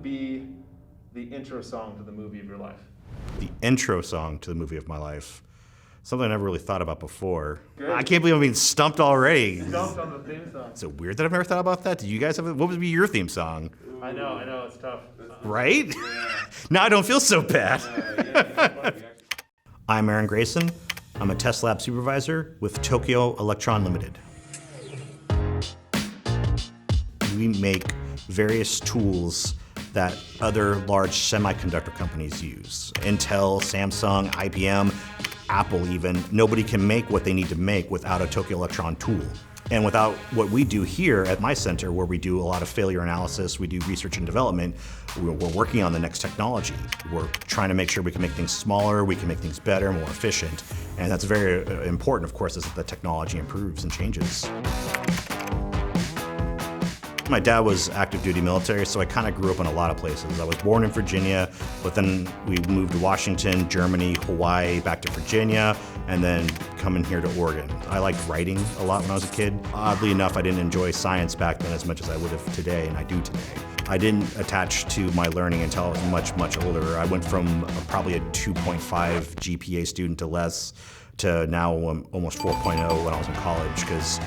be the intro song to the movie of your life? The intro song to the movie of my life. Something I never really thought about before. Good. I can't believe I'm being stumped already. Stumped on the theme song. Is it weird that I've never thought about that? Did you guys have it? What would be your theme song? I know, it's tough. Right? Yeah. Now I don't feel so bad. Yeah. I'm Aaron Grayson. I'm a test lab supervisor with Tokyo Electron Limited. We make various tools that other large semiconductor companies use. Intel, Samsung, IBM, Apple even. Nobody can make what they need to make without a Tokyo Electron tool. And without what we do here at my center, where we do a lot of failure analysis, we do research and development, we're working on the next technology. We're trying to make sure we can make things smaller, we can make things better, more efficient. And that's very important, of course, as the technology improves and changes. My dad was active duty military, so I kind of grew up in a lot of places. I was born in Virginia, but then we moved to Washington, Germany, Hawaii, back to Virginia, and then coming here to Oregon. I liked writing a lot when I was a kid. Oddly enough, I didn't enjoy science back then as much as I would have today, and I do today. I didn't attach to my learning until I was much, much older. I went from probably a 2.5 GPA student to less to now almost 4.0 when I was in college, because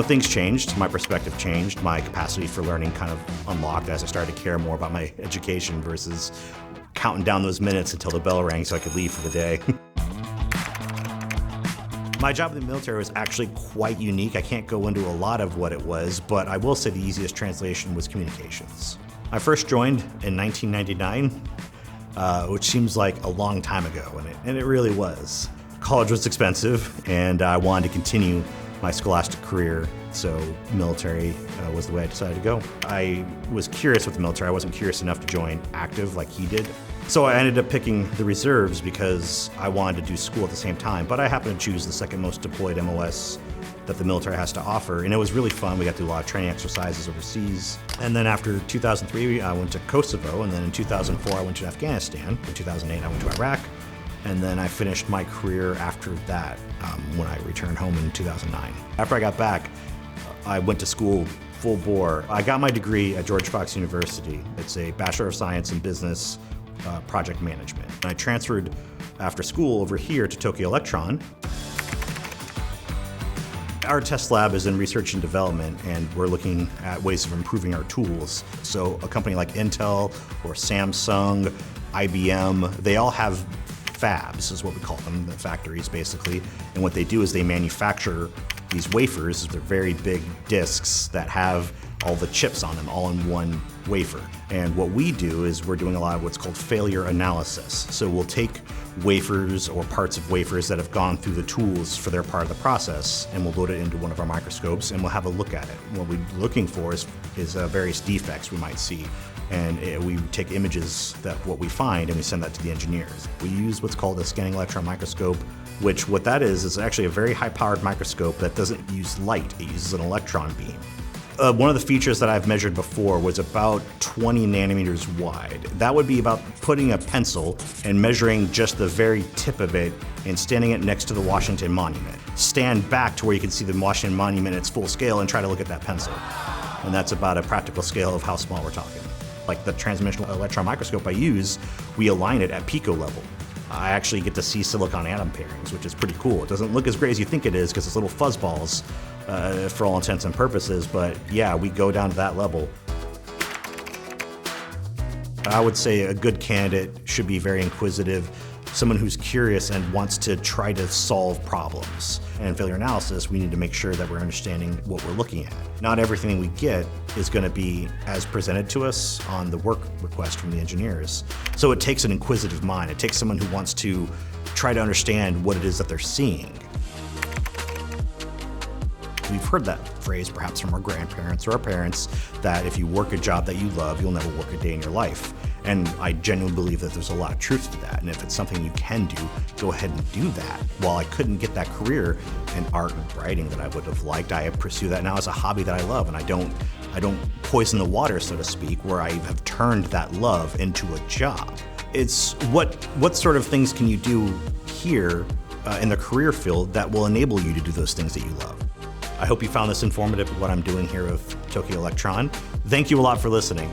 things changed, my perspective changed, my capacity for learning kind of unlocked as I started to care more about my education versus counting down those minutes until the bell rang so I could leave for the day. My job in the military was actually quite unique. I can't go into a lot of what it was, but I will say the easiest translation was communications. I first joined in 1999, which seems like a long time ago, and it really was. College was expensive, and I wanted to continue my scholastic career, so military was the way I decided to go. I was curious with the military. I wasn't curious enough to join active like he did. So I ended up picking the reserves because I wanted to do school at the same time, but I happened to choose the second most deployed MOS that the military has to offer, and it was really fun. We got to do a lot of training exercises overseas. And then after 2003, I went to Kosovo, and then in 2004, I went to Afghanistan. In 2008, I went to Iraq. And then I finished my career after that when I returned home in 2009. After I got back, I went to school full bore. I got my degree at George Fox University. It's a Bachelor of Science in Business Project Management. And I transferred after school over here to Tokyo Electron. Our test lab is in research and development, and we're looking at ways of improving our tools. So a company like Intel or Samsung, IBM, they all have fabs, is what we call them, the factories basically. And what they do is they manufacture these wafers. They're very big discs that have all the chips on them, all in one wafer. And what we do is we're doing a lot of what's called failure analysis. So we'll take wafers or parts of wafers that have gone through the tools for their part of the process, and we'll load it into one of our microscopes, and we'll have a look at it. What we're looking for is various defects we might see. And we take images that what we find, and we send that to the engineers. We use what's called a scanning electron microscope, which what that is actually a very high-powered microscope that doesn't use light. It uses an electron beam. One of the features that I've measured before was about 20 nanometers wide. That would be about putting a pencil and measuring just the very tip of it and standing it next to the Washington Monument. Stand back to where you can see the Washington Monument at its full scale and try to look at that pencil. And that's about a practical scale of how small we're talking. Like the transdimensional electron microscope I use, we align it at pico level. I actually get to see silicon atom pairings, which is pretty cool. It doesn't look as great as you think it is because it's little fuzzballs for all intents and purposes, but yeah, we go down to that level. I would say a good candidate should be very inquisitive, someone who's curious and wants to try to solve problems. And in failure analysis, we need to make sure that we're understanding what we're looking at. Not everything we get is going to be as presented to us on the work request from the engineers. So it takes an inquisitive mind. It takes someone who wants to try to understand what it is that they're seeing. We've heard that phrase perhaps from our grandparents or our parents, that if you work a job that you love, you'll never work a day in your life. And I genuinely believe that there's a lot of truth to that. And if it's something you can do, go ahead and do that. While I couldn't get that career in art and writing that I would have liked, I pursue that now as a hobby that I love. And I don't poison the water, so to speak, where I have turned that love into a job. It's what sort of things can you do here in the career field that will enable you to do those things that you love. I hope you found this informative of what I'm doing here with Tokyo Electron. Thank you a lot for listening.